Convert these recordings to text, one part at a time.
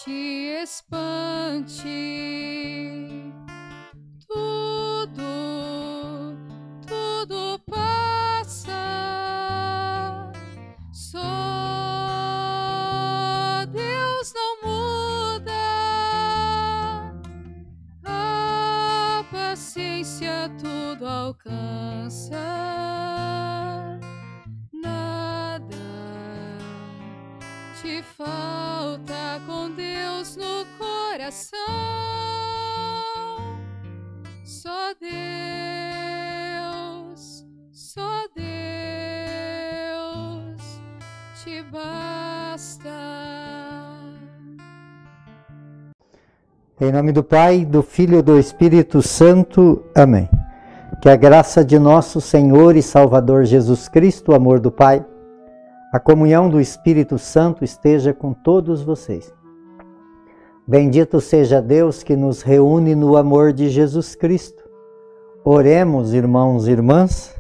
te espante. Tudo passa, só Deus não muda. A paciência tudo alcança, nada te falta com Deus no coração. Só Deus te basta. Em nome do Pai, do Filho e do Espírito Santo. Amém. Que a graça de nosso Senhor e Salvador Jesus Cristo, o amor do Pai, a comunhão do Espírito Santo esteja com todos vocês. Bendito seja Deus que nos reúne no amor de Jesus Cristo. Oremos, irmãos e irmãs.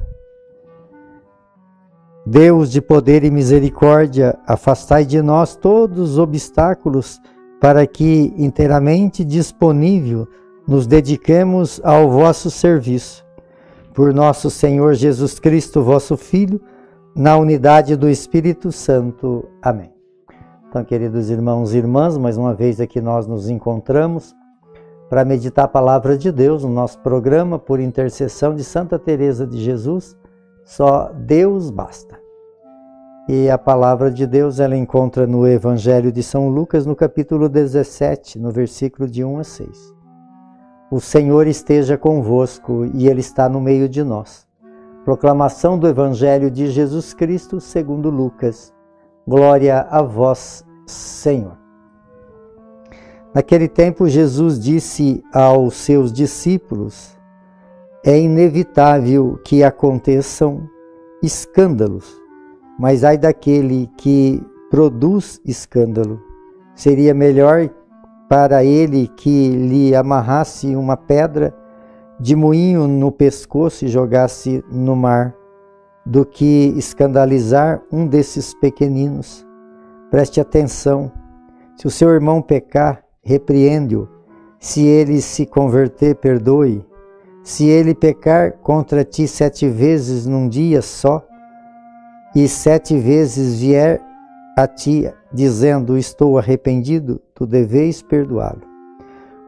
Deus de poder e misericórdia, afastai de nós todos os obstáculos para que, inteiramente disponível, nos dediquemos ao vosso serviço. Por nosso Senhor Jesus Cristo, vosso Filho, na unidade do Espírito Santo. Amém. Então, queridos irmãos e irmãs, mais uma vez aqui nós nos encontramos para meditar a palavra de Deus no nosso programa por intercessão de Santa Teresa de Jesus. Só Deus basta. E a palavra de Deus ela encontra no Evangelho de São Lucas, no capítulo 17, no versículo de 1 a 6. O Senhor esteja convosco e Ele está no meio de nós. Proclamação do Evangelho de Jesus Cristo segundo Lucas. Glória a vós, Senhor. Naquele tempo, Jesus disse aos seus discípulos: é inevitável que aconteçam escândalos, mas ai daquele que produz escândalo. Seria melhor para ele que lhe amarrasse uma pedra de moinho no pescoço e jogasse no mar, do que escandalizar um desses pequeninos. Preste atenção. Se o seu irmão pecar, repreende-o. Se ele se converter, perdoe. Se ele pecar contra ti 7 vezes num dia só, e 7 vezes vier a ti dizendo, estou arrependido, tu deveis perdoá-lo.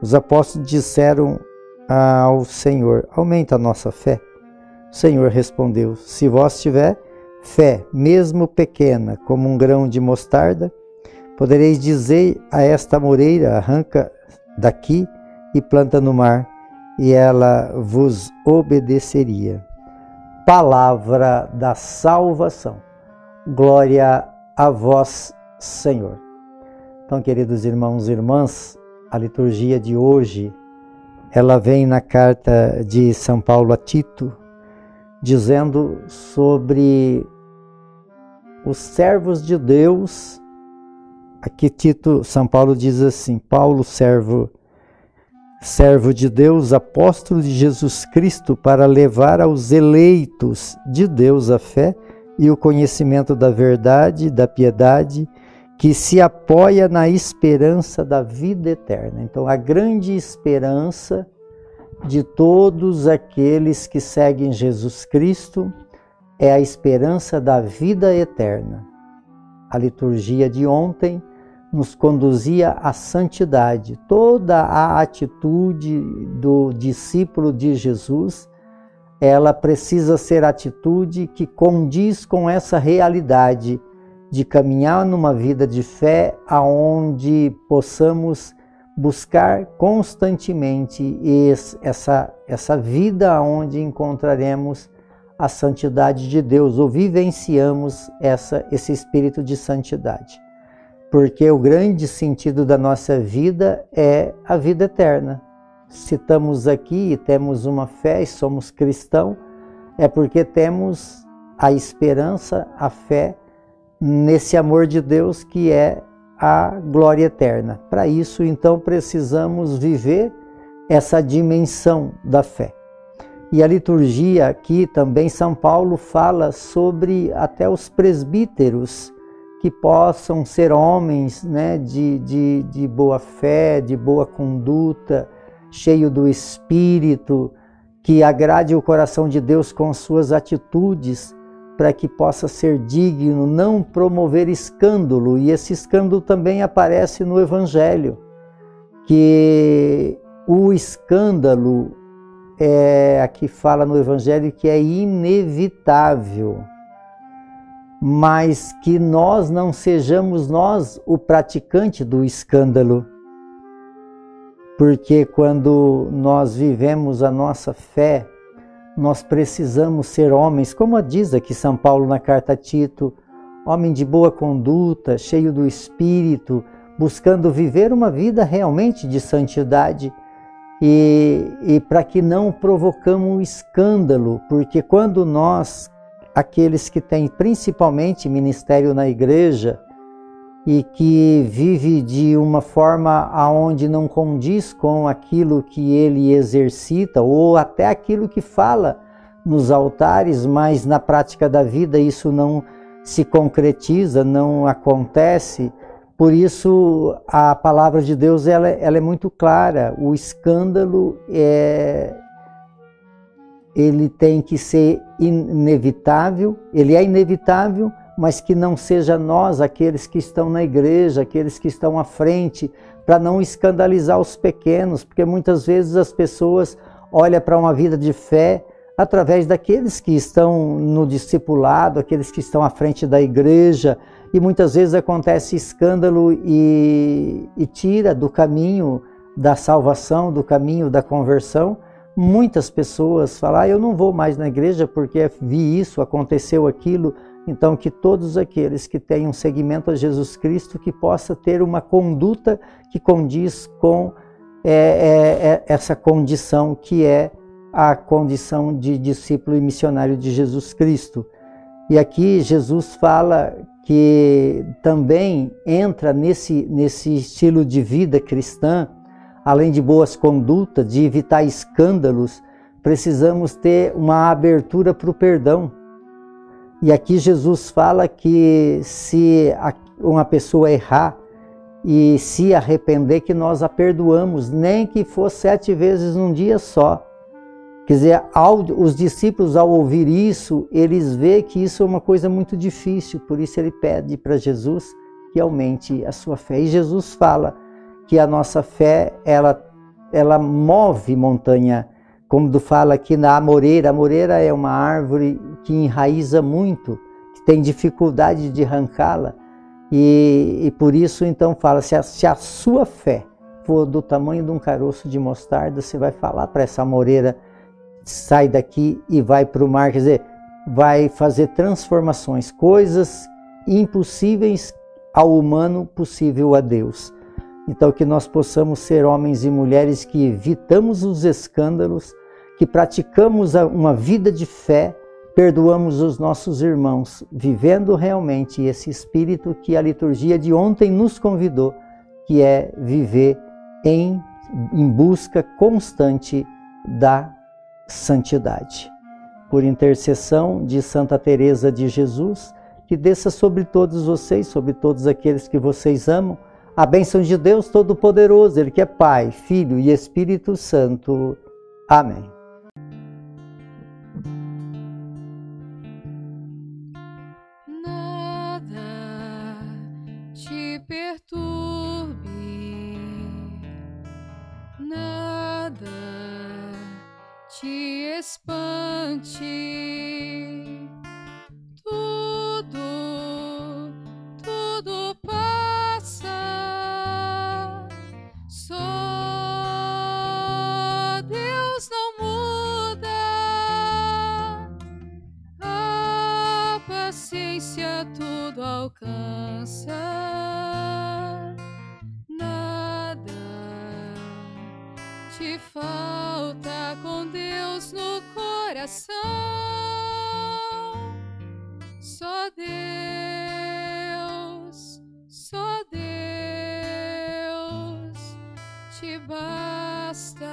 Os apóstolos disseram ao Senhor, aumenta a nossa fé. O Senhor respondeu, se vós tiver fé, mesmo pequena, como um grão de mostarda, podereis dizer a esta moreira, arranca daqui e planta no mar, e ela vos obedeceria. Palavra da salvação. Glória a vós, Senhor. Então, queridos irmãos e irmãs, a liturgia de hoje, ela vem na carta de São Paulo a Tito, dizendo sobre os servos de Deus. Aqui São Paulo diz assim, Paulo, servo de Deus, apóstolo de Jesus Cristo, para levar aos eleitos de Deus a fé e o conhecimento da verdade, da piedade, que se apoia na esperança da vida eterna. Então, a grande esperança de todos aqueles que seguem Jesus Cristo é a esperança da vida eterna. A liturgia de ontem nos conduzia à santidade. Toda a atitude do discípulo de Jesus, ela precisa ser atitude que condiz com essa realidade de caminhar numa vida de fé aonde possamos buscar constantemente essa vida onde encontraremos a santidade de Deus, ou vivenciamos esse espírito de santidade. Porque o grande sentido da nossa vida é a vida eterna. Se estamos aqui e temos uma fé e somos cristãos, é porque temos a esperança, a fé nesse amor de Deus que é a glória eterna. Para isso, então, precisamos viver essa dimensão da fé. E a liturgia aqui também, São Paulo fala sobre até os presbíteros que possam ser homens, né, de boa fé, de boa conduta, cheio do Espírito, que agrade o coração de Deus com suas atitudes, para que possa ser digno, não promover escândalo. E esse escândalo também aparece no Evangelho, que o escândalo aqui fala no Evangelho que é inevitável, mas que nós não sejamos nós o praticante do escândalo, porque quando nós vivemos a nossa fé, nós precisamos ser homens, como diz aqui São Paulo na carta a Tito, homem de boa conduta, cheio do Espírito, buscando viver uma vida realmente de santidade, e para que não provocamos escândalo, porque quando nós, aqueles que têm principalmente ministério na igreja e que vive de uma forma aonde não condiz com aquilo que ele exercita ou até aquilo que fala nos altares, mas na prática da vida isso não se concretiza, não acontece. Por isso a palavra de Deus ela é muito clara. O escândalo ele tem que ser inevitável, ele é inevitável, mas que não seja nós, aqueles que estão na igreja, aqueles que estão à frente, para não escandalizar os pequenos, porque muitas vezes as pessoas olham para uma vida de fé através daqueles que estão no discipulado, aqueles que estão à frente da igreja, e muitas vezes acontece escândalo e tira do caminho da salvação, do caminho da conversão. Muitas pessoas falam, eu não vou mais na igreja porque vi isso, aconteceu aquilo. Então que todos aqueles que tenham seguimento a Jesus Cristo, que possa ter uma conduta que condiz com essa condição que é a condição de discípulo e missionário de Jesus Cristo. E aqui Jesus fala que também entra nesse estilo de vida cristã, além de boas condutas, de evitar escândalos, precisamos ter uma abertura para o perdão. E aqui Jesus fala que se uma pessoa errar e se arrepender, que nós a perdoamos, nem que for 7 vezes num dia só. Quer dizer, os discípulos ao ouvir isso, eles veem que isso é uma coisa muito difícil, por isso ele pede para Jesus que aumente a sua fé. E Jesus fala que a nossa fé, ela move montanha, como fala aqui na amoreira. A amoreira é uma árvore que enraiza muito, que tem dificuldade de arrancá-la, e por isso então fala, se a sua fé for do tamanho de um caroço de mostarda, você vai falar para essa amoreira, sai daqui e vai para o mar, quer dizer, vai fazer transformações, coisas impossíveis ao humano, possível a Deus. Então que nós possamos ser homens e mulheres que evitamos os escândalos, que praticamos uma vida de fé, perdoamos os nossos irmãos, vivendo realmente esse espírito que a liturgia de ontem nos convidou, que é viver em busca constante da santidade. Por intercessão de Santa Teresa de Jesus, que desça sobre todos vocês, sobre todos aqueles que vocês amam, a bênção de Deus Todo-Poderoso, Ele que é Pai, Filho e Espírito Santo. Amém. Nada te perturbe, nada te espante, tudo passa, só Deus não muda, a paciência tudo alcança, nada te falta com Deus no coração, só Deus te basta.